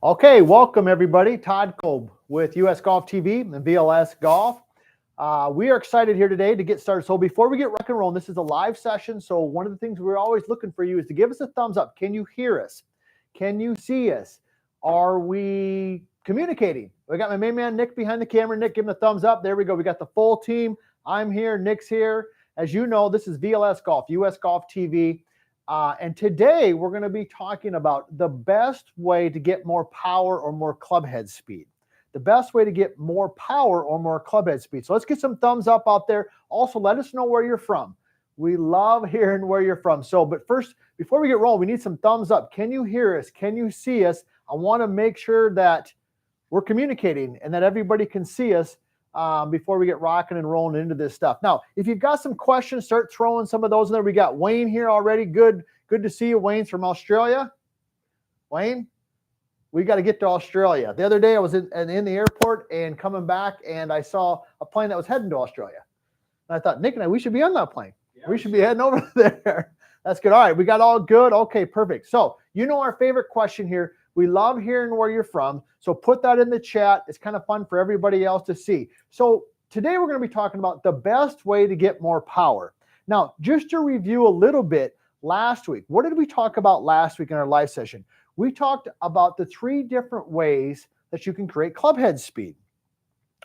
Okay, welcome everybody. Todd Kolb with US Golf TV and VLS Golf. We are excited here today to get started. So before we get rock and roll, this is a live session. So one of the things we're always looking for you is to give us a thumbs up. Can you hear us? Can you see us? Are we communicating? We got my main man Nick behind the camera. Nick, give him a thumbs up. There we go. We got the full team. I'm here. Nick's here. As you know, this is VLS Golf, US Golf TV. And today we're going to be talking about the best way to get more power or more club head speed. The best way to get more power or more club head speed. So let's get some thumbs up out there. Also, let us know where you're from. We love hearing where you're from. But first, before we get rolling, we need some thumbs up. Can you hear us? Can you see us? I want to make sure that we're communicating and that everybody can see us before we get rocking and rolling into this stuff. Now, if you've got some questions, start throwing some of those in there. We got Wayne here already. Good to see you. Wayne's from Australia. Wayne, we got to get to Australia. The other day I was in the airport and coming back, and I saw a plane that was heading to Australia. And I thought, Nick and I, we should be on that plane. Yeah, we should be heading over there. That's good. All right, we got all good. Okay, perfect. So you know our favorite question here. We love hearing where you're from. So put that in the chat. It's kind of fun for everybody else to see. So today we're going to be talking about the best way to get more power. Now, just to review a little bit, last week, what did we talk about last week in our live session? We talked about the 3 different ways that you can create club head speed,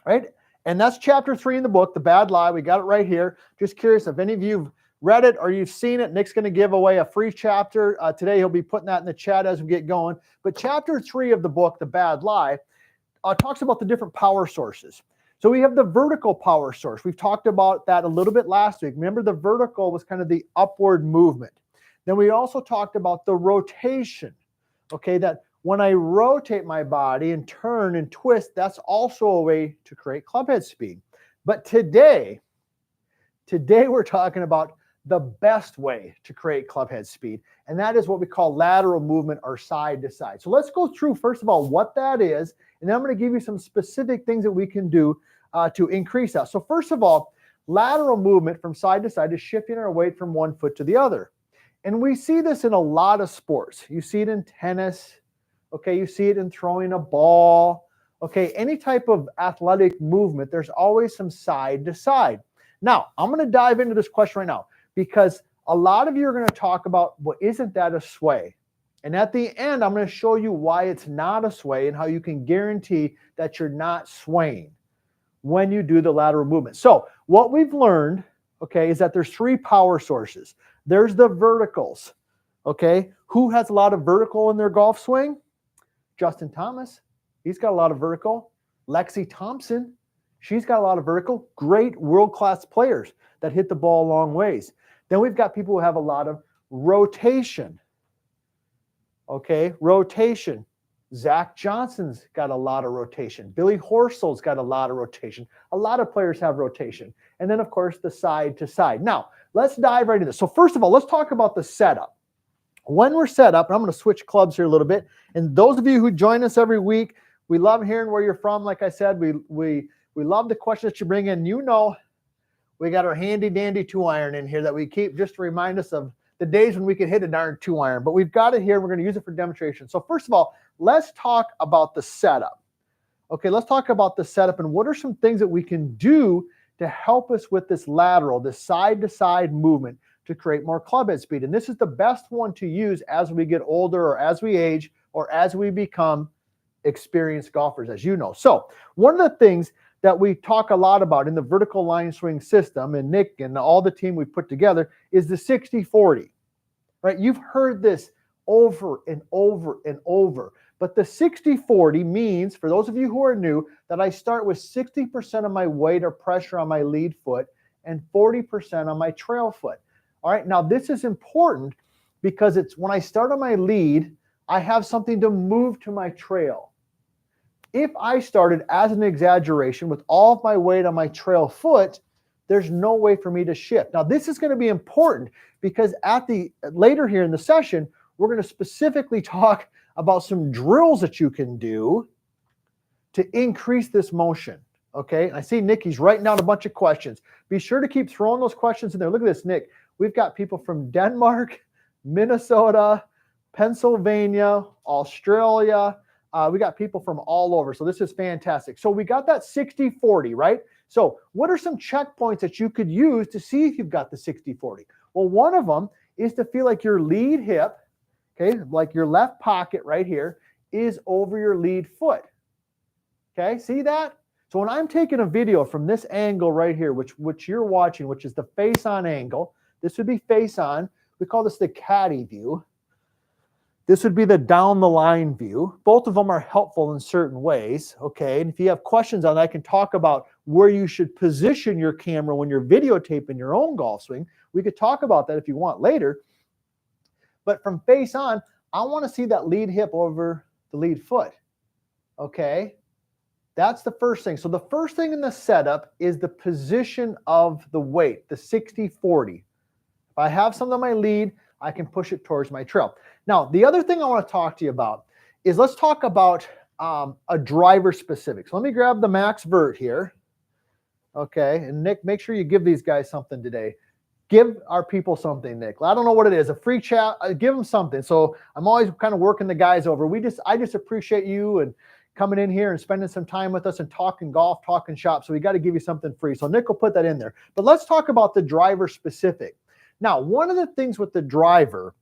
right? And that's chapter 3 in the book, The Bad Lie. We got it right here. Just curious if any of you have read it or you've seen it. Nick's going to give away a free chapter. Today he'll be putting that in the chat as we get going. But chapter 3 of the book, The Bad Lie, talks about the different power sources. So we have the vertical power source. We've talked about that a little bit last week. Remember, the vertical was kind of the upward movement. Then we also talked about the rotation, okay, that when I rotate my body and turn and twist, that's also a way to create club head speed. But today we're talking about the best way to create club head speed, and that is what we call lateral movement or side to side. So let's go through, first of all, what that is, and then I'm going to give you some specific things that we can do to increase that. So first of all, lateral movement from side to side is shifting our weight from one foot to the other. And we see this in a lot of sports. You see it in tennis, okay? You see it in throwing a ball, okay? Any type of athletic movement, there's always some side to side. Now, I'm going to dive into this question right now because a lot of you are going to talk about, well, isn't that a sway? And at the end, I'm going to show you why it's not a sway and how you can guarantee that you're not swaying when you do the lateral movement. So what we've learned, okay, is that there's 3 power sources. There's the verticals, okay? Who has a lot of vertical in their golf swing? Justin Thomas. He's got a lot of vertical. Lexi Thompson. She's got a lot of vertical. Great world-class players that hit the ball a long ways. Then we've got people who have a lot of rotation, okay? Rotation. Zach Johnson's got a lot of rotation. Billy Horschel's got a lot of rotation. A lot of players have rotation. And then, of course, the side to side. Now, let's dive right into this. So first of all, let's talk about the setup. When we're set up, and I'm going to switch clubs here a little bit. And those of you who join us every week, we love hearing where you're from. Like I said, we love the questions that you bring in. You know, we got our handy dandy 2-iron in here that we keep just to remind us of the days when we could hit a darn 2-iron. But we've got it here. We're going to use it for demonstration. So first of all, let's talk about the setup. Okay, let's talk about the setup and what are some things that we can do to help us with this lateral, this side-to-side movement to create more club head speed. And this is the best one to use as we get older or as we age or as we become experienced golfers, as you know. So one of the things that we talk a lot about in the vertical line swing system, and Nick and all the team we put together, is the 60-40, right? You've heard this over and over and over. But the 60-40 means, for those of you who are new, that I start with 60% of my weight or pressure on my lead foot and 40% on my trail foot. All right, now this is important because it's when I start on my lead, I have something to move to my trail. If I started as an exaggeration with all of my weight on my trail foot, there's no way for me to shift. Now this is going to be important because later here in the session, we're going to specifically talk about some drills that you can do to increase this motion, okay? I see Nikki's writing down a bunch of questions. Be sure to keep throwing those questions in there. Look at this, Nick. We've got people from Denmark, Minnesota, Pennsylvania, Australia, We got people from all over. So this is fantastic. So we got that 60-40, right? So what are some checkpoints that you could use to see if you've got the 60-40? Well, one of them is to feel like your lead hip, okay, like your left pocket right here, is over your lead foot. Okay, see that? So when I'm taking a video from this angle right here, which you're watching, which is the face-on angle, this would be face-on. We call this the caddy view. This would be the down the line view. Both of them are helpful in certain ways, okay? And if you have questions on that, I can talk about where you should position your camera when you're videotaping your own golf swing. We could talk about that if you want later. But from face on, I want to see that lead hip over the lead foot, okay? That's the first thing. So the first thing in the setup is the position of the weight, the 60-40. If I have something on my lead, I can push it towards my trail. Now, the other thing I want to talk to you about is let's talk about a driver specific. So let me grab the Max Vert here. Okay, and Nick, make sure you give these guys something today. Give our people something, Nick. I don't know what it is, a free chat, give them something. So I'm always kind of working the guys over. I just appreciate you and coming in here and spending some time with us and talking golf, talking shop. So we got to give you something free. So Nick will put that in there. But let's talk about the driver specific. Now, one of the things with the driver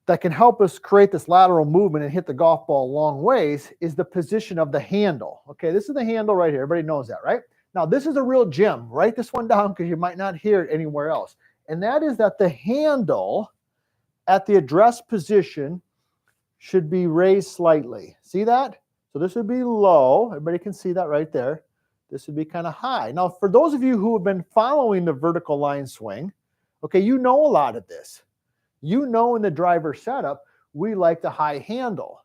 that can help us create this lateral movement and hit the golf ball long ways is the position of the handle. Okay, this is the handle right here. Everybody knows that, right? Now, this is a real gem. Write this one down because you might not hear it anywhere else. And that is that the handle at the address position should be raised slightly. See that? So this would be low. Everybody can see that right there. This would be kind of high. Now, for those of you who have been following the vertical line swing, okay, you know a lot of this. You know in the driver setup, we like the high handle.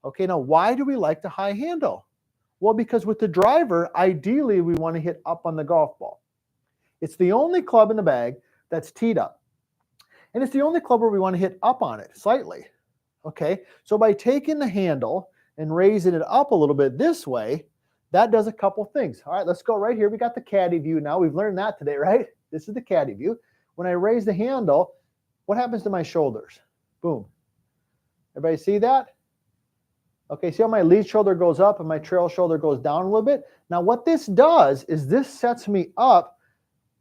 Okay, now why do we like the high handle? Well, because with the driver, ideally we want to hit up on the golf ball. It's the only club in the bag that's teed up. And it's the only club where we want to hit up on it slightly. Okay, so by taking the handle and raising it up a little bit this way, that does a couple things. All right, let's go right here. We got the caddy view now. We've learned that today, right? This is the caddy view. When I raise the handle, what happens to my shoulders? Boom. Everybody see that? Okay, see how my lead shoulder goes up and my trail shoulder goes down a little bit? Now what this does is this sets me up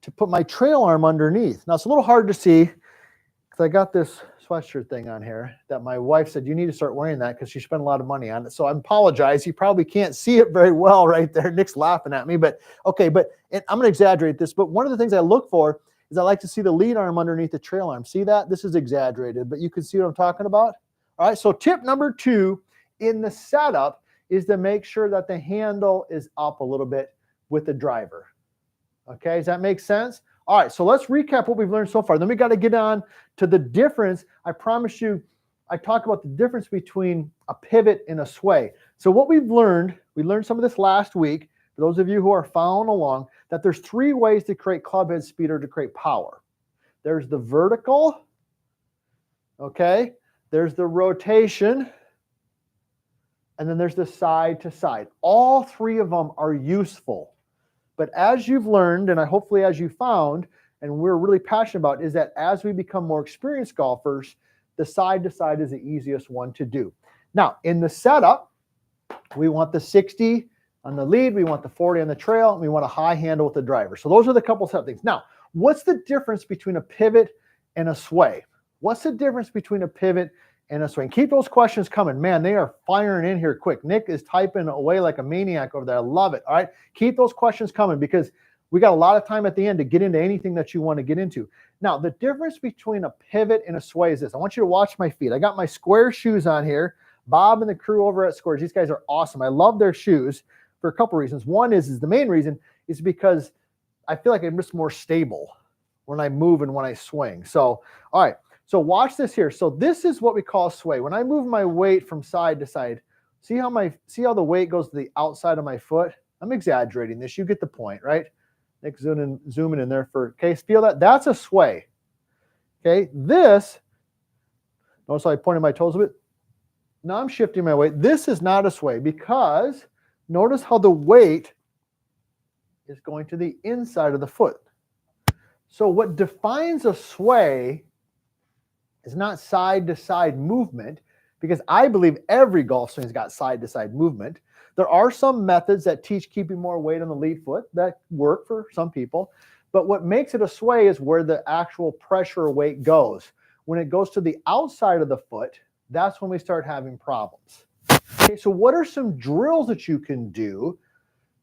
to put my trail arm underneath. Now it's a little hard to see because I got this sweatshirt thing on here that my wife said, you need to start wearing that because she spent a lot of money on it. So I apologize. You probably can't see it very well right there. Nick's laughing at me, but okay, I'm going to exaggerate this. But one of the things I look for is I like to see the lead arm underneath the trail arm. See that? This is exaggerated, but you can see what I'm talking about. All right, so tip number 2 in the setup is to make sure that the handle is up a little bit with the driver. Okay, does that make sense? All right, so let's recap what we've learned so far. Then we got to get on to the difference. I promise you, I talk about the difference between a pivot and a sway. So what we learned some of this last week, for those of you who are following along, that there's 3 ways to create club head speed or to create power. There's the vertical, okay? There's the rotation, and then there's the side to side. All 3 of them are useful. But as you've learned, and hopefully as you found, and we're really passionate about, is that as we become more experienced golfers, the side to side is the easiest one to do. Now, in the setup, we want the 60 on the lead, we want the 40 on the trail, and we want a high handle with the driver. So those are the couple set things. Now, what's the difference between a pivot and a sway? What's the difference between a pivot and a swing? Keep those questions coming. Man, they are firing in here quick. Nick is typing away like a maniac over there. I love it. All right. Keep those questions coming because we got a lot of time at the end to get into anything that you want to get into. Now, the difference between a pivot and a sway is this. I want you to watch my feet. I got my Square shoes on here. Bob and the crew over at Squares, these guys are awesome. I love their shoes for a couple reasons. One is the main reason is because I feel like I'm just more stable when I move and when I swing. So, all right. So watch this here. So this is what we call sway. When I move my weight from side to side, see how the weight goes to the outside of my foot? I'm exaggerating this. You get the point, right? Nick zooming in there for, okay, feel that? That's a sway. Okay, this, notice how I pointed my toes a bit. Now I'm shifting my weight. This is not a sway because notice how the weight is going to the inside of the foot. So what defines a sway is not side to side movement, because I believe every golf swing's got side-to-side movement. There are some methods that teach keeping more weight on the lead foot that work for some people, but what makes it a sway is where the actual pressure or weight goes. When it goes to the outside of the foot, that's when we start having problems. Okay, so what are some drills that you can do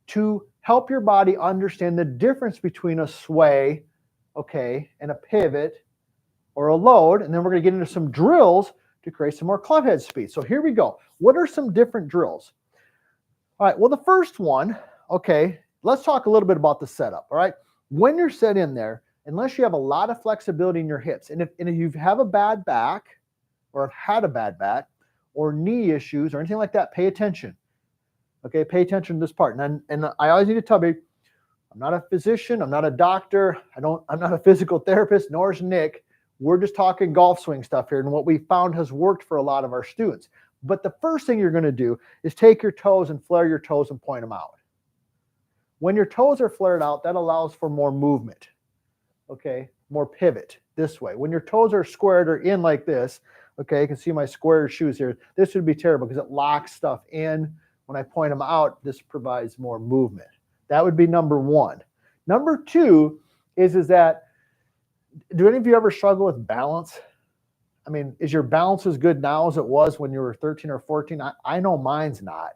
to help your body understand the difference between a sway, okay, and a pivot or a load? And then we're going to get into some drills to create some more club head speed. So here we go. What are some different drills? All right, well, the first one, okay, let's talk a little bit about the setup, all right? When you're set in there, unless you have a lot of flexibility in your hips, and if you have a bad back or have had a bad back or knee issues or anything like that, pay attention. Okay, pay attention to this part. And I always need to tell you, I'm not a physician, I'm not a doctor, I'm not a physical therapist, nor is Nick. We're just talking golf swing stuff here and what we found has worked for a lot of our students. But the first thing you're going to do is take your toes and flare your toes and point them out. When your toes are flared out, that allows for more movement. Okay, more pivot this way. When your toes are squared or in like this, okay, you can see my square shoes here. This would be terrible because it locks stuff in. When I point them out, this provides more movement. That would be number one. Number two is that, do any of you ever struggle with balance? I mean, is your balance as good now as it was when you were 13 or 14? I know mine's not.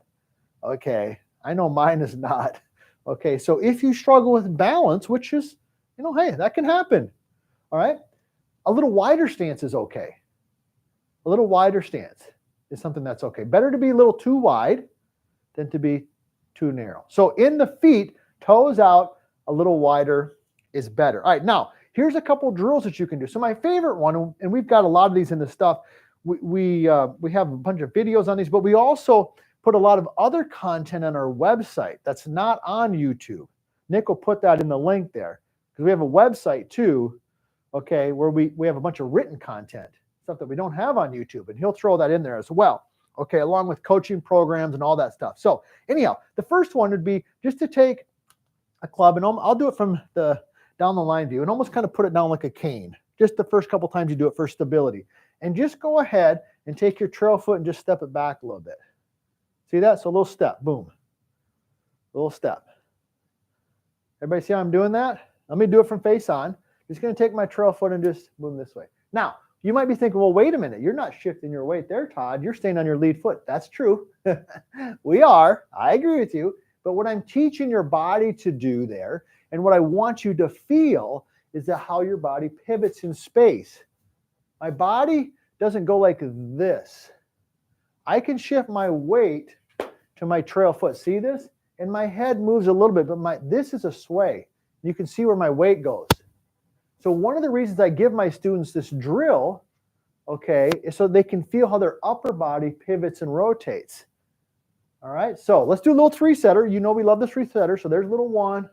Okay, I know mine is not. Okay, so if you struggle with balance, which is, hey, that can happen. All right, a little wider stance is okay. A little wider stance is something that's okay. Better to be a little too wide than to be too narrow. So in the feet, toes out, a little wider is better. All right, now here's a couple drills that you can do. So my favorite one, and we've got a lot of these in the stuff, we have a bunch of videos on these, but we also put a lot of other content on our website that's not on YouTube. Nick will put that in the link there because we have a website too, okay, where we have a bunch of written content, stuff that we don't have on YouTube, and he'll throw that in there as well. Okay, along with coaching programs and all that stuff. So anyhow, the first one would be just to take a club, and I'll do it from the down the line view and almost kind of put it down like a cane. Just the first couple times you do it for stability. And just go ahead and take your trail foot and just step it back a little bit. See that? So a little step, boom. A little step. Everybody see how I'm doing that? Let me do it from face on. Just going to take my trail foot and just move this way. Now, you might be thinking, well, wait a minute. You're not shifting your weight there, Todd. You're staying on your lead foot. That's true. We are. I agree with you. But what I'm teaching your body to do there, and what I want you to feel, is that how your body pivots in space. My body doesn't go like this. I can shift my weight to my trail foot. See this? And my head moves a little bit, but this is a sway. You can see where my weight goes. So one of the reasons I give my students this drill, okay, is so they can feel how their upper body pivots and rotates. All right, so let's do a little three-setter. You know we love the three-setter, so there's a little one.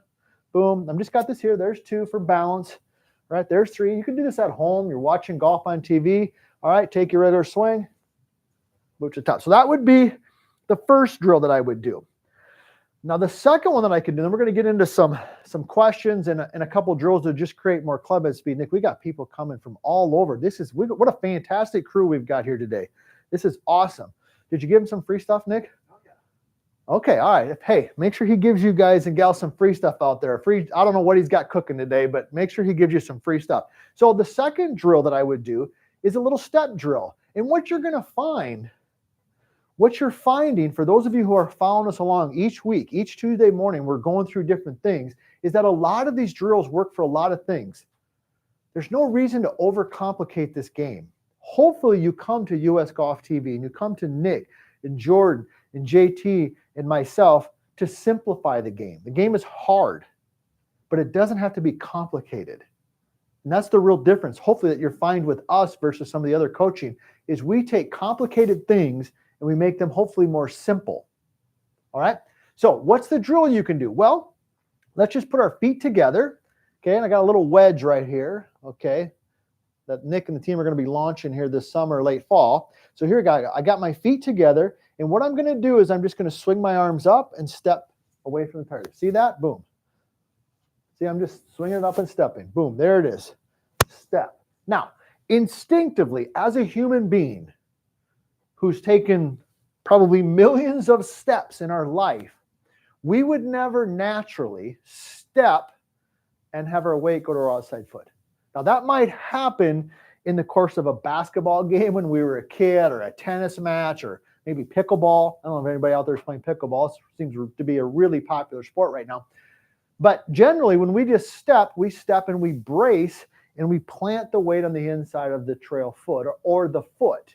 Boom, I've just got this here. There's two for balance. All right, there's three. You can do this at home. You're watching golf on TV. All right, take your regular swing. Move to the top. So that would be the first drill that I would do. Now the second one that I can do, then we're going to get into some questions and a couple drills to just create more club head speed. Nick, we got people coming from all over. What a fantastic crew we've got here today. This is awesome. Did you give him some free stuff, Nick? Okay, all right. Hey, make sure he gives you guys and gals some free stuff out there. I don't know what he's got cooking today, but make sure he gives you some free stuff. So the second drill that I would do is a little step drill. And what you're finding, for those of you who are following us along each week, each Tuesday morning, we're going through different things, is that a lot of these drills work for a lot of things. There's no reason to overcomplicate this game. Hopefully you come to US Golf TV and you come to Nick and Jordan and JT and myself to simplify the game. The game is hard, but it doesn't have to be complicated. And that's the real difference, hopefully, that you'll find with us versus some of the other coaching, is we take complicated things and we make them hopefully more simple. All right? So what's the drill you can do? Well, let's just put our feet together. Okay, and I got a little wedge right here, okay, that Nick and the team are going to be launching here this summer, late fall. So here I got my feet together, and what I'm going to do is I'm just going to swing my arms up and step away from the target. See that? Boom. See, I'm just swinging it up and stepping. Boom, there it is. Step. Now, instinctively, as a human being who's taken probably millions of steps in our life, we would never naturally step and have our weight go to our outside foot. Now, that might happen in the course of a basketball game when we were a kid, or a tennis match, or maybe pickleball. I don't know if anybody out there is playing pickleball. It seems to be a really popular sport right now. But generally, when we just step, we step and we brace and we plant the weight on the inside of the trail foot or the foot.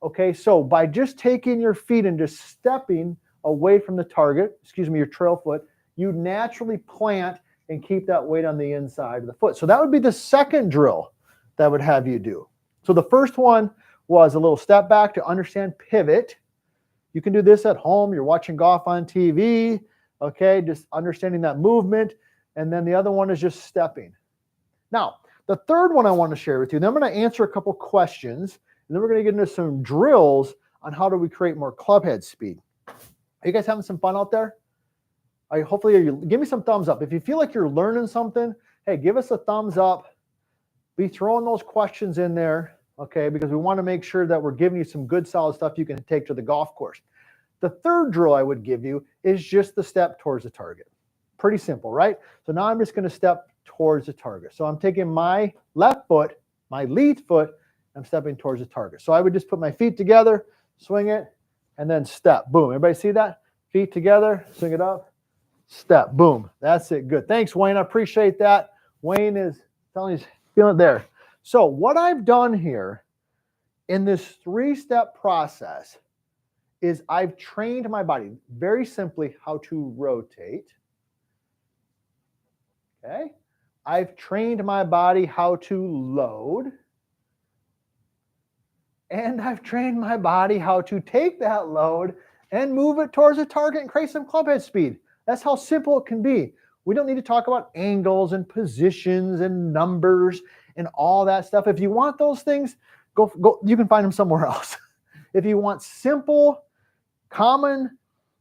Okay, so by just taking your feet and just stepping away from the target, your trail foot, you naturally plant and keep that weight on the inside of the foot. So that would be the second drill that I would have you do. So the first one was a little step back to understand pivot. You can do this at home. You're watching golf on TV, okay, just understanding that movement. And then the other one is just stepping. Now, the third one I want to share with you, then I'm going to answer a couple questions, and then we're going to get into some drills on how do we create more club head speed. Are you guys having some fun out there? Hopefully, give me some thumbs up. If you feel like you're learning something, hey, give us a thumbs up. Be throwing those questions in there, okay, because we want to make sure that we're giving you some good, solid stuff you can take to the golf course. The third drill I would give you is just the step towards the target. Pretty simple, right? So now I'm just going to step towards the target. So I'm taking my left foot, my lead foot, I'm stepping towards the target. So I would just put my feet together, swing it, and then step. Boom. Everybody see that? Feet together, swing it up, step. Boom. That's it. Good. Thanks, Wayne. I appreciate that. Wayne is telling you, feeling it there. So what I've done here in this 3-step process is I've trained my body very simply how to rotate. Okay. I've trained my body how to load. And I've trained my body how to take that load and move it towards a target and create some club head speed. That's how simple it can be. We don't need to talk about angles and positions and numbers and all that stuff. If you want those things, go. You can find them somewhere else. If you want simple, common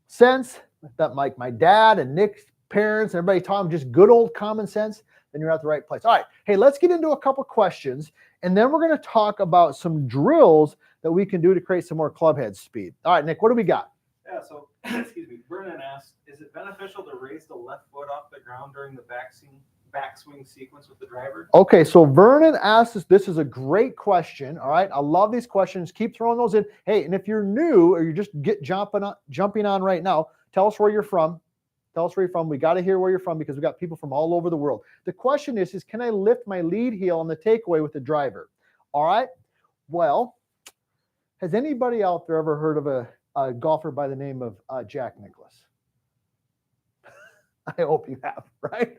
sense, that like my dad and Nick's parents and everybody taught them just good old common sense, then you're at the right place. All right. Hey, let's get into a couple questions, and then we're going to talk about some drills that we can do to create some more club head speed. All right, Nick, what do we got? Yeah, so, excuse me, Vernon asked, is it beneficial to raise the left foot off the ground during the backswing sequence with the driver? Okay, so Vernon asked us, this is a great question, all right? I love these questions. Keep throwing those in. Hey, and if you're new or you're just jumping on right now, tell us where you're from. Tell us where you're from. We got to hear where you're from because we got people from all over the world. The question is can I lift my lead heel on the takeaway with the driver? All right, well, has anybody out there ever heard of a golfer by the name of Jack Nicklaus? I hope you have, right?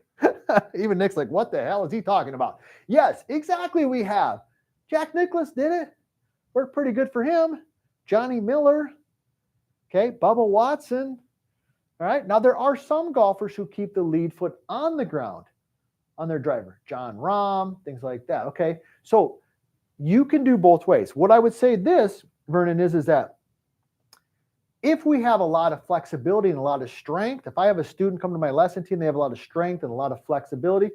Even Nick's like, what the hell is he talking about? Yes, exactly, we have. Jack Nicklaus did it. Worked pretty good for him. Johnny Miller, okay, Bubba Watson. All right, now there are some golfers who keep the lead foot on the ground on their driver. John Rahm, things like that, okay? So you can do both ways. What I would say this, Vernon, is that if we have a lot of flexibility and a lot of strength, if I have a student come to my lesson team, they have a lot of strength and a lot of flexibility,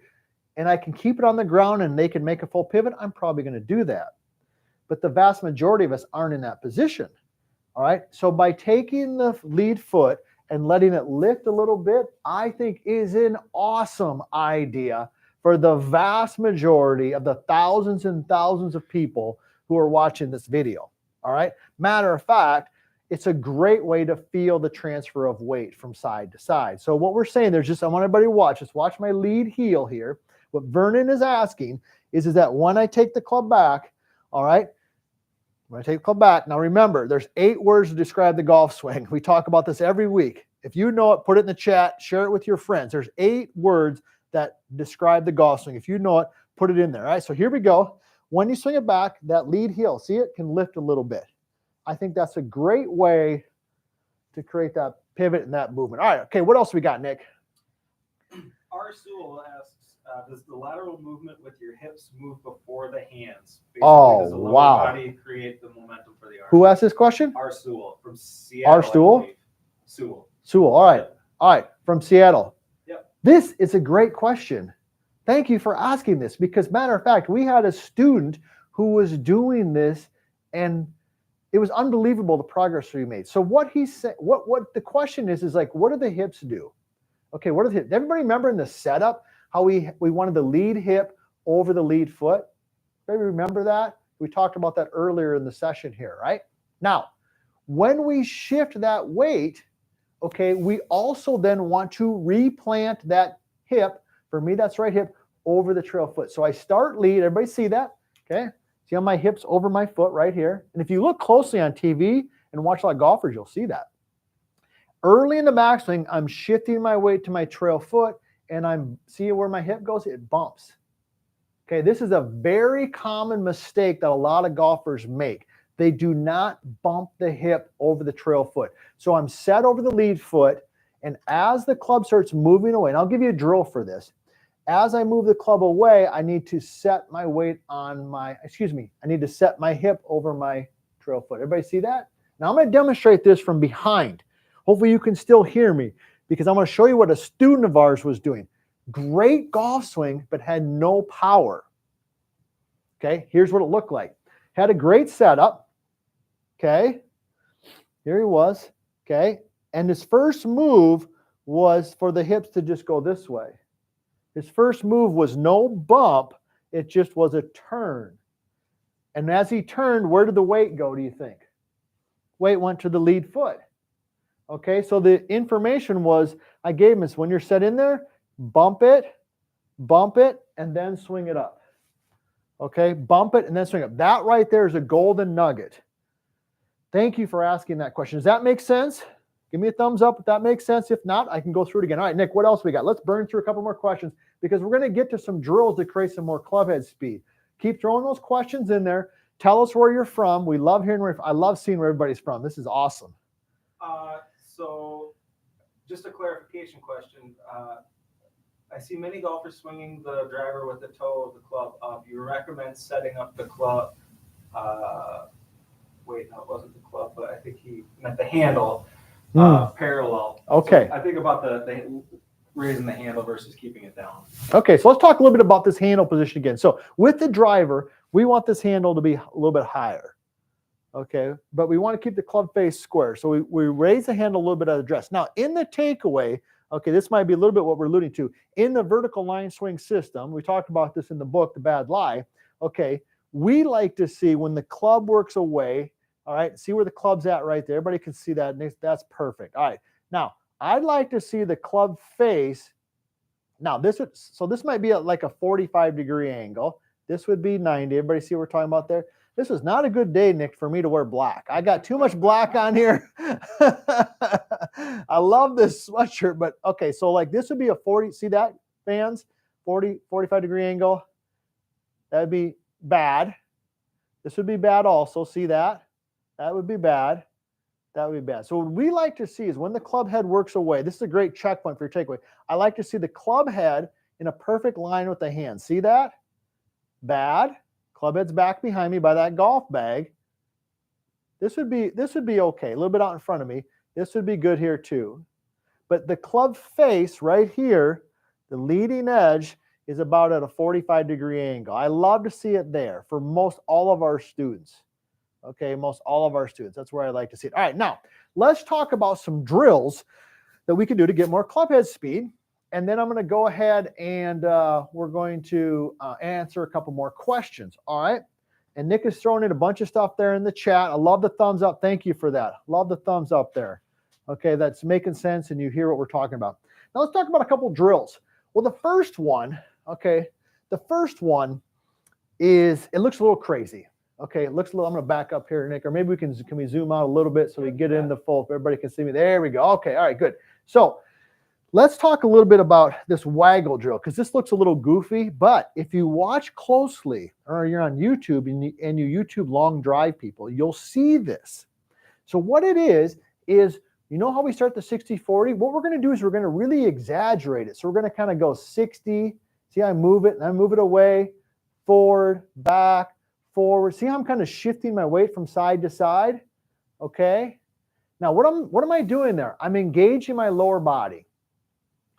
and I can keep it on the ground and they can make a full pivot, I'm probably going to do that. But the vast majority of us aren't in that position. All right. So by taking the lead foot and letting it lift a little bit, I think is an awesome idea for the vast majority of the thousands and thousands of people who are watching this video. All right. Matter of fact, it's a great way to feel the transfer of weight from side to side. So what we're saying, I want everybody to watch. Just watch my lead heel here. What Vernon is asking is that when I take the club back, all right, when I take the club back, now remember, there's 8 words to describe the golf swing. We talk about this every week. If you know it, put it in the chat, share it with your friends. There's 8 words that describe the golf swing. If you know it, put it in there. All right, so here we go. When you swing it back, that lead heel, see it can lift a little bit. I think that's a great way to create that pivot and that movement. All right, okay, what else we got, Nick? R. Sewell asks, does the lateral movement with your hips move before the hands? Basically, does the lower body create the momentum for the arm? Who asked this question? R. Sewell from Seattle. R. Sewell? Sewell, all right, from Seattle. Yep. This is a great question. Thank you for asking this because, matter of fact, we had a student who was doing this and it was unbelievable the progress we made. So what he said, what the question is like, what do the hips do? Okay, what are the hips? Everybody remember in the setup how we wanted the lead hip over the lead foot? Everybody remember that? We talked about that earlier in the session here, right? Now, when we shift that weight, okay, we also then want to replant that hip, for me that's right hip, over the trail foot. So I start lead, everybody see that? Okay, see how my hip's over my foot right here? And if you look closely on TV and watch a lot of golfers, you'll see that. Early in the backswing, I'm shifting my weight to my trail foot, and I'm seeing where my hip goes, it bumps. Okay, this is a very common mistake that a lot of golfers make. They do not bump the hip over the trail foot. So I'm set over the lead foot, and as the club starts moving away, and I'll give you a drill for this. As I move the club away, I need to set my weight on my, I need to set my hip over my trail foot. Everybody see that? Now I'm going to demonstrate this from behind. Hopefully you can still hear me, because I'm going to show you what a student of ours was doing. Great golf swing, but had no power. Okay, here's what it looked like. Had a great setup. Okay, here he was. Okay, and his first move was for the hips to just go this way. His first move was no bump. It just was a turn. And as he turned, where did the weight go, do you think? Weight went to the lead foot. Okay, so the information was, I gave him this, when you're set in there, bump it, and then swing it up. Okay, bump it and then swing up. That right there is a golden nugget. Thank you for asking that question. Does that make sense? Give me a thumbs up if that makes sense. If not, I can go through it again. All right, Nick, what else we got? Let's burn through a couple more questions, because we're going to get to some drills to create some more club head speed. Keep throwing those questions in there. Tell us where you're from. We love hearing I love seeing where everybody's from. This is awesome. So just a clarification question. I see many golfers swinging the driver with the toe of the club up. You recommend setting up the club. Wait, no, it wasn't the club, but I think he meant the handle parallel. Okay. So I think about the raising the handle versus keeping it down. Okay, so let's talk a little bit about this handle position again. So with the driver, we want this handle to be a little bit higher. Okay, but we want to keep the club face square. So we raise the handle a little bit at address. Now, in the takeaway, okay, this might be a little bit what we're alluding to. In the vertical line swing system, we talked about this in the book, The Bad Lie. Okay, we like to see when the club works away, all right, see where the club's at right there. Everybody can see that. That's perfect. All right, now, I'd like to see the club face. Now, this might be like a 45-degree angle. This would be 90. Everybody see what we're talking about there? This is not a good day, Nick, for me to wear black. I got too much black on here. I love this sweatshirt, but okay, so like this would be a 40, see that, fans? 45-degree angle. That would be bad. This would be bad also. See that? That would be bad. That would be bad. So what we like to see is when the club head works away, this is a great checkpoint for your takeaway. I like to see the club head in a perfect line with the hand. See that? Bad. Club head's back behind me by that golf bag. This would be okay. A little bit out in front of me. This would be good here too. But the club face right here, the leading edge, is about at a 45-degree angle. I love to see it there for most all of our students. Okay, most all of our students. That's where I like to see it. All right, now let's talk about some drills that we can do to get more club head speed. And then I'm going to go ahead and we're going to answer a couple more questions. All right. And Nick is throwing in a bunch of stuff there in the chat. I love the thumbs up. Thank you for that. Love the thumbs up there. Okay, that's making sense and you hear what we're talking about. Now let's talk about a couple drills. Well, the first one, okay, is, it looks a little crazy. Okay, it looks a little, I'm going to back up here, Nick, or maybe we can we zoom out a little bit so we get in the full, if everybody can see me. There we go. Okay, all right, good. So let's talk a little bit about this waggle drill, because this looks a little goofy, but if you watch closely, or you're on YouTube and you YouTube long drive people, you'll see this. So what it is, you know how we start the 60-40? What we're going to do is we're going to really exaggerate it. So we're going to kind of go 60. See how I move it, and I move it away, forward, back, forward. See how I'm kind of shifting my weight from side to side? Okay. Now, what am I doing there? I'm engaging my lower body.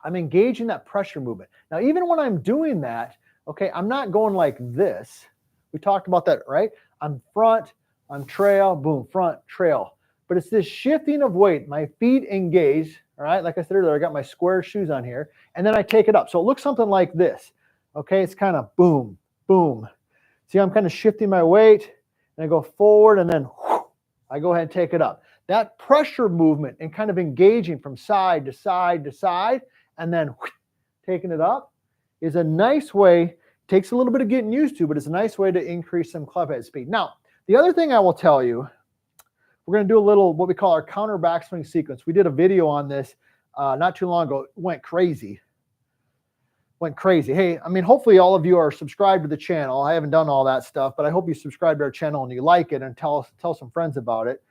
I'm engaging that pressure movement. Now, even when I'm doing that, okay, I'm not going like this. We talked about that, right? I'm front, I'm trail, boom, front, trail. But it's this shifting of weight. My feet engage, all right? Like I said earlier, I got my square shoes on here, and then I take it up. So it looks something like this, okay? It's kind of boom, boom. See, I'm kind of shifting my weight, and I go forward, and then whoosh, I go ahead and take it up. That pressure movement and kind of engaging from side to side to side, and then whoosh, taking it up is a nice way. Takes a little bit of getting used to, but it's a nice way to increase some club head speed. Now, the other thing I will tell you, we're going to do a little what we call our counter backswing sequence. We did a video on this not too long ago. It went crazy. Hey, I mean, hopefully all of you are subscribed to the channel. I haven't done all that stuff, but I hope you subscribe to our channel and you like it and tell some friends about it.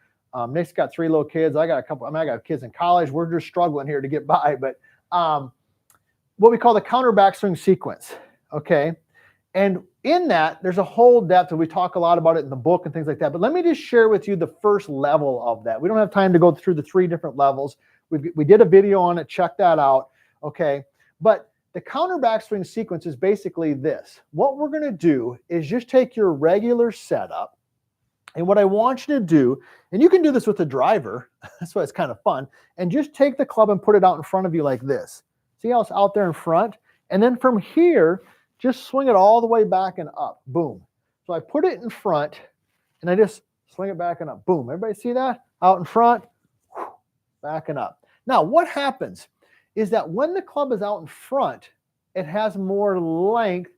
Nick's got 3 little kids. I got a couple. I mean, I got kids in college. We're just struggling here to get by. But what we call the counter backswing sequence. Okay. And in that, there's a whole depth, and we talk a lot about it in the book and things like that. But let me just share with you the first level of that. We don't have time to go through the 3 different levels. We did a video on it. Check that out. Okay. But the counter backswing sequence is basically this. What we're going to do is just take your regular setup. And what I want you to do, and you can do this with the driver. That's why it's kind of fun. And just take the club and put it out in front of you like this. See how it's out there in front? And then from here, just swing it all the way back and up. Boom. So I put it in front, and I just swing it back and up. Boom. Everybody see that? Out in front, back and up. Now, what happens is that when the club is out in front, it has more length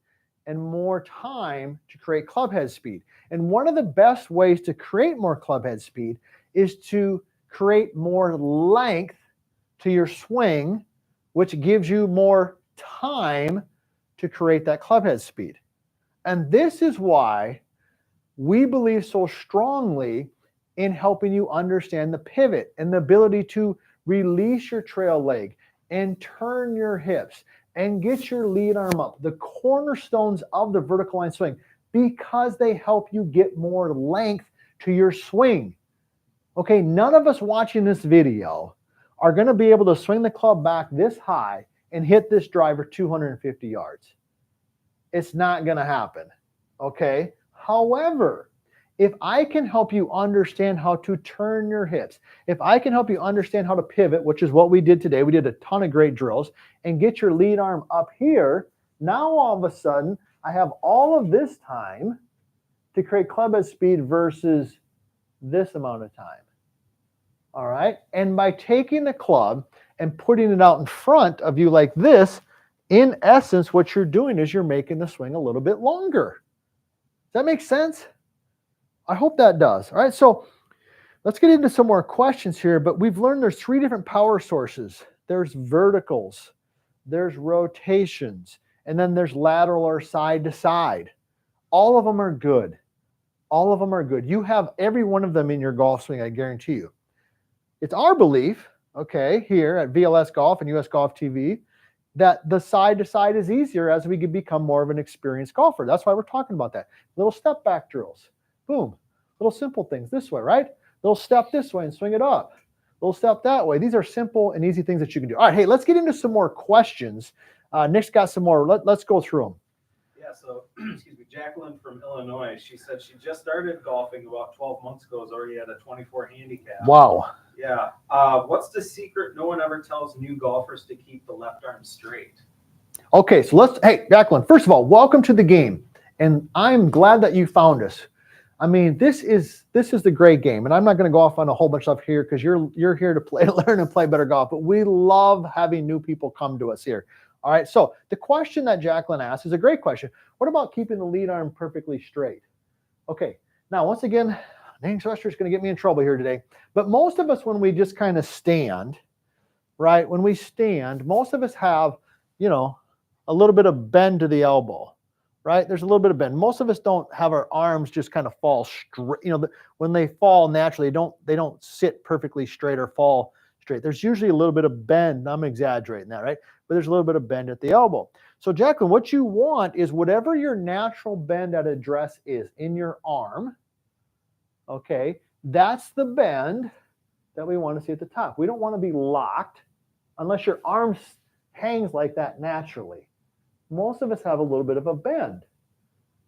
and more time to create club head speed. And one of the best ways to create more club head speed is to create more length to your swing, which gives you more time to create that club head speed. And this is why we believe so strongly in helping you understand the pivot and the ability to release your trail leg and turn your hips and get your lead arm up, the cornerstones of the vertical line swing, because they help you get more length to your swing. Okay, none of us watching this video are going to be able to swing the club back this high and hit this driver 250 yards. It's not going to happen, okay? However, if I can help you understand how to turn your hips, if I can help you understand how to pivot, which is what we did today, we did a ton of great drills, and get your lead arm up here, now all of a sudden, I have all of this time to create club head speed versus this amount of time. All right? And by taking the club and putting it out in front of you like this, in essence, what you're doing is you're making the swing a little bit longer. Does that make sense? I hope that does. All right, so let's get into some more questions here, but we've learned there's 3 different power sources. There's verticals, there's rotations, and then there's lateral or side to side. All of them are good. All of them are good. You have every one of them in your golf swing, I guarantee you. It's our belief, okay, here at VLS Golf and US Golf TV, that the side to side is easier as we become more of an experienced golfer. That's why we're talking about that. Little step back drills. Boom. Little simple things this way, right? Little step this way and swing it up. Little step that way. These are simple and easy things that you can do. All right, hey, let's get into some more questions. Nick's got some more. Let's go through them. Yeah, so, excuse me, Jacqueline from Illinois, she said she just started golfing about 12 months ago, is already at a 24 handicap. Wow. Yeah. What's the secret no one ever tells new golfers to keep the left arm straight? Okay, so hey, Jacqueline, first of all, welcome to the game. And I'm glad that you found us. I mean, this is the great game. And I'm not going to go off on a whole bunch of stuff here because you're here to learn and play better golf. But we love having new people come to us here. All right, so the question that Jacqueline asked is a great question. What about keeping the lead arm perfectly straight? Okay, now once again, Nate Swester's is going to get me in trouble here today. But most of us, when we just kind of stand, right, when we stand, most of us have, a little bit of bend to the elbow, right? There's a little bit of bend. Most of us don't have our arms just kind of fall straight. When they fall naturally, they don't sit perfectly straight or fall straight. There's usually a little bit of bend. I'm exaggerating that, right? But there's a little bit of bend at the elbow. So Jacqueline, what you want is whatever your natural bend at address is in your arm, okay, that's the bend that we want to see at the top. We don't want to be locked unless your arm hangs like that naturally. Most of us have a little bit of a bend,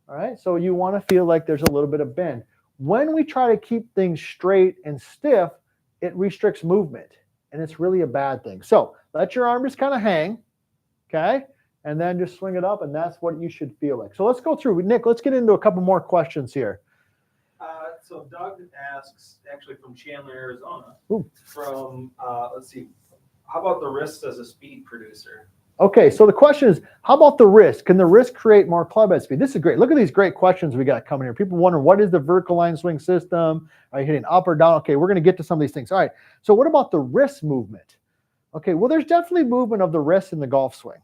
all right? So you want to feel like there's a little bit of bend. When we try to keep things straight and stiff, it restricts movement, and it's really a bad thing. So let your arm just kind of hang, okay? And then just swing it up, and that's what you should feel like. So let's go through. Nick, let's get into a couple more questions here. So Doug asks, actually from Chandler, Arizona, Ooh. from, let's see, how about the wrist as a speed producer? Okay, so the question is, how about the wrist? Can the wrist create more club head speed? This is great. Look at these great questions we got coming here. People wondering, what is the vertical line swing system? Are you hitting up or down? Okay, we're going to get to some of these things. All right, so what about the wrist movement? Okay, well, there's definitely movement of the wrist in the golf swing.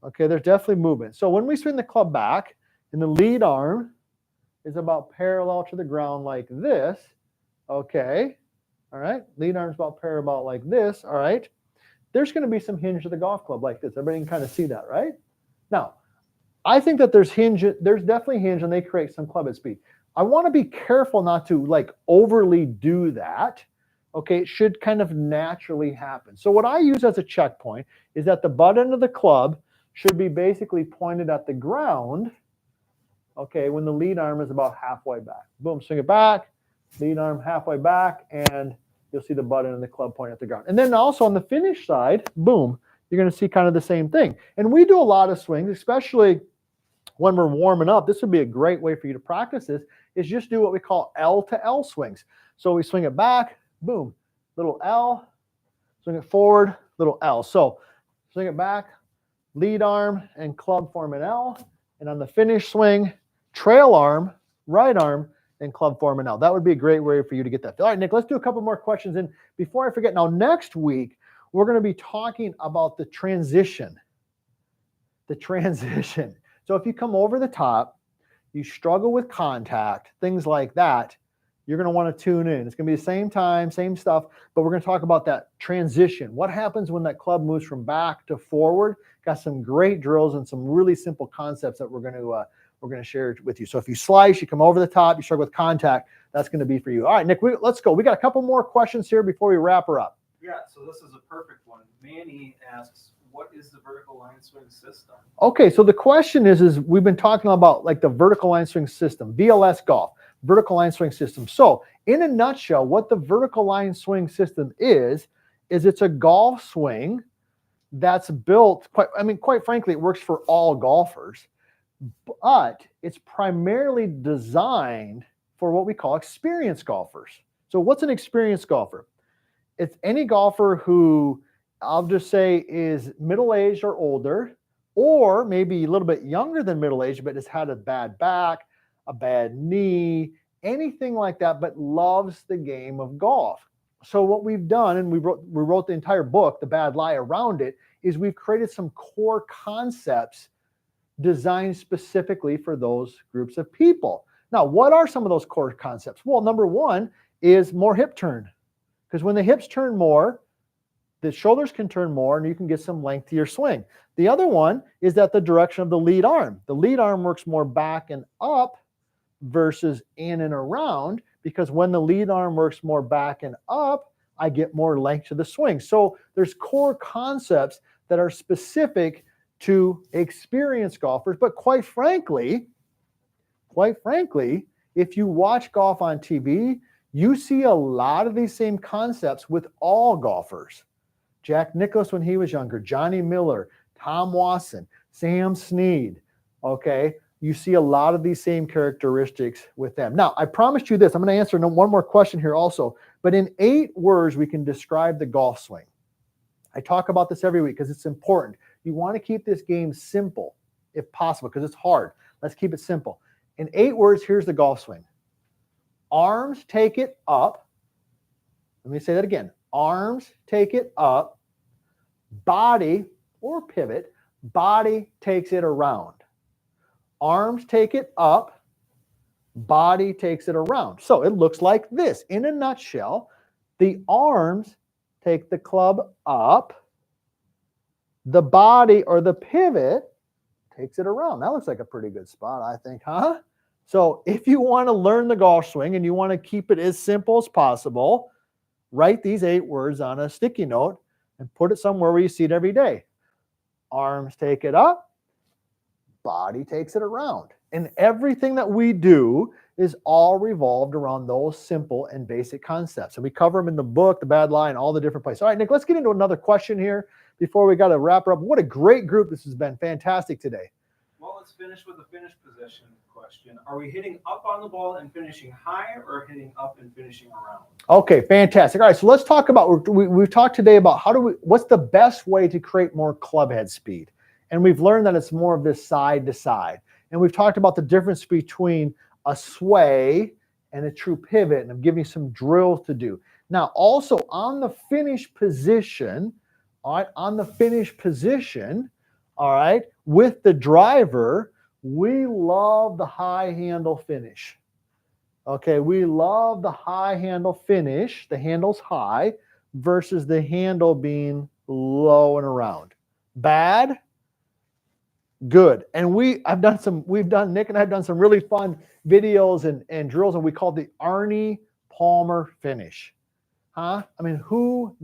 Okay, there's definitely movement. So when we swing the club back, and the lead arm is about parallel to the ground like this, okay, all right, lead arm's about parallel like this, all right, there's going to be some hinge to the golf club like this. Everybody can kind of see that, right? Now, I think that there's definitely hinge, and they create some club head speed. I want to be careful not to like overly do that. Okay, it should kind of naturally happen. So what I use as a checkpoint is that the butt end of the club should be basically pointed at the ground, okay, when the lead arm is about halfway back. Boom, swing it back, lead arm halfway back, and you'll see the butt end of the club point at the ground. And then also on the finish side, boom, you're going to see kind of the same thing. And we do a lot of swings, especially when we're warming up. This would be a great way for you to practice this, is just do what we call L to L swings. So we swing it back, boom, little L, swing it forward, little L. So swing it back, lead arm and club form an L. And on the finish swing, trail arm, right arm, and club form an L. That would be a great way for you to get that. All right, Nick, let's do a couple more questions. And before I forget, now next week, we're going to be talking about the transition. The transition. So if you come over the top, you struggle with contact, things like that, you're going to want to tune in. It's going to be the same time, same stuff, but we're going to talk about that transition. What happens when that club moves from back to forward? Got some great drills and some really simple concepts that we're going to share with you. So if you slice, you come over the top, you struggle with contact, that's going to be for you. All right, Nick, let's go. We got a couple more questions here before we wrap her up. Yeah, so this is a perfect one. Manny asks, what is the vertical line swing system? Okay, so the question is we've been talking about like the vertical line swing system, VLS golf, vertical line swing system. So in a nutshell, what the vertical line swing system is it's a golf swing that's built, quite frankly, it works for all golfers, but it's primarily designed for what we call experienced golfers. So what's an experienced golfer? It's any golfer who, I'll just say, is middle-aged or older, or maybe a little bit younger than middle-aged, but has had a bad back, a bad knee, anything like that, but loves the game of golf. So what we've done, and we wrote the entire book, The Bad Lie, around it, is we've created some core concepts designed specifically for those groups of people. Now, what are some of those core concepts? Well, number one is more hip turn, because when the hips turn more, the shoulders can turn more, and you can get some length to your swing. The other one is that the direction of the lead arm. The lead arm works more back and up versus in and around, because when the lead arm works more back and up, I get more length to the swing. So there's core concepts that are specific to experienced golfers. But quite frankly, if you watch golf on TV, you see a lot of these same concepts with all golfers. Jack Nicklaus when he was younger, Johnny Miller, Tom Watson, Sam Snead, okay? You see a lot of these same characteristics with them. Now, I promised you this. I'm going to answer one more question here also. But in 8 words, we can describe the golf swing. I talk about this every week because it's important. You want to keep this game simple, if possible, because it's hard. Let's keep it simple. In 8 words, here's the golf swing. Arms take it up. Let me say that again. Arms take it up. Body, or pivot, body takes it around. Arms take it up. Body takes it around. So it looks like this. In a nutshell, the arms take the club up. The body, or the pivot, takes it around. That looks like a pretty good spot, I think, huh? So if you want to learn the golf swing and you want to keep it as simple as possible, write these 8 words on a sticky note and put it somewhere where you see it every day. Arms take it up. Body takes it around. And everything that we do is all revolved around those simple and basic concepts. And we cover them in the book, The Bad Lie, and all the different places. All right, Nick, let's get into another question here before we got to wrap her up. What a great group this has been. Fantastic today. Well, let's finish with the finish position question. Are we hitting up on the ball and finishing high, or hitting up and finishing around? Okay, fantastic. All right, so let's talk about, we've talked today about what's the best way to create more club head speed. And we've learned that it's more of this side to side. And we've talked about the difference between a sway and a true pivot, and I'm giving you some drills to do. Now, also on the finish position, all right, all right, with the driver, we love the high handle finish. Okay, we love the high handle finish, the handle's high, versus the handle being low and around. Bad? Good. And Nick and I have done some really fun videos and drills, and we call the Arnie Palmer finish. Huh? I mean, who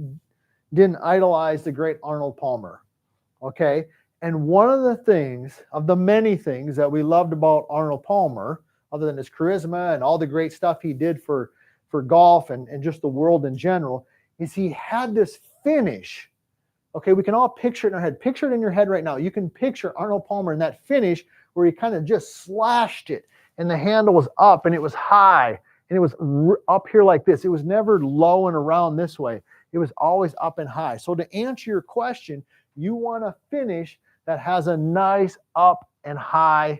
didn't idolize the great Arnold Palmer? Okay. And one of the things, of the many things that we loved about Arnold Palmer, other than his charisma and all the great stuff he did for golf and just the world in general, is he had this finish. Okay, we can all picture it in our head. Picture it in your head right now. You can picture Arnold Palmer in that finish where he kind of just slashed it, and the handle was up, and it was high, and it was up here like this. It was never low and around this way. It was always up and high. So to answer your question, you want a finish that has a nice up and high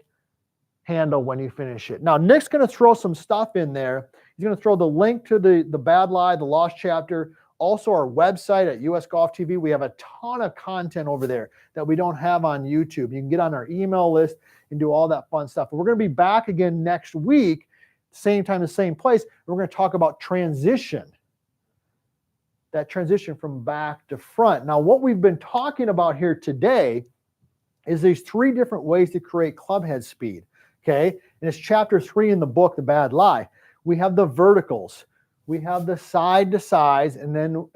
handle when you finish it. Now, Nick's going to throw some stuff in there. He's going to throw the link to the Bad Lie, the Lost Chapter, also our website at US Golf TV. We have a ton of content over there that we don't have on YouTube. You can get on our email list and do all that fun stuff. But we're going to be back again next week, same time, the same place. And we're going to talk about transition, that transition from back to front. Now, what we've been talking about here today is these 3 different ways to create club head speed. Okay, and it's chapter 3 in the book, The Bad Lie. We have the verticals. We have the side to sides, and then,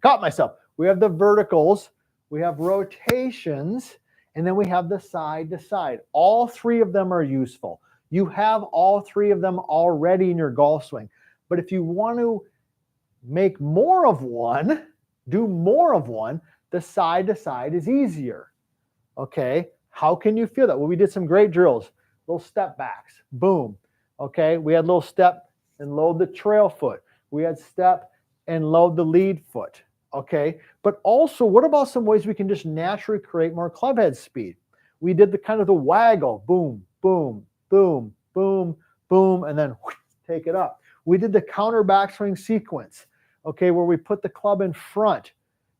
caught myself. We have the verticals, we have rotations, and then we have the side to side. All 3 of them are useful. You have all 3 of them already in your golf swing. But if you want to make more of one, do more of one, the side to side is easier. Okay, how can you feel that? Well, we did some great drills, little step backs, boom. Okay, we had little step and load the trail foot. We had step and load the lead foot. Okay, but also, what about some ways we can just naturally create more club head speed? We did the kind of the waggle, boom, boom, boom, boom, boom, and then whoosh, take it up. We did the counter backswing sequence, okay, where we put the club in front,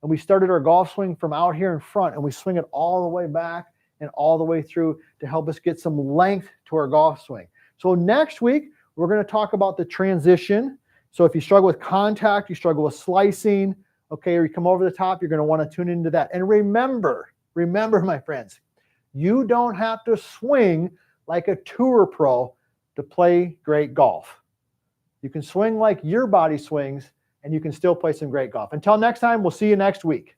and we started our golf swing from out here in front, and we swing it all the way back and all the way through to help us get some length to our golf swing. So next week, we're going to talk about the transition. So if you struggle with contact, you struggle with slicing, okay, or you come over the top, you're going to want to tune into that. And remember, my friends, you don't have to swing like a tour pro to play great golf. You can swing like your body swings, and you can still play some great golf. Until next time, we'll see you next week.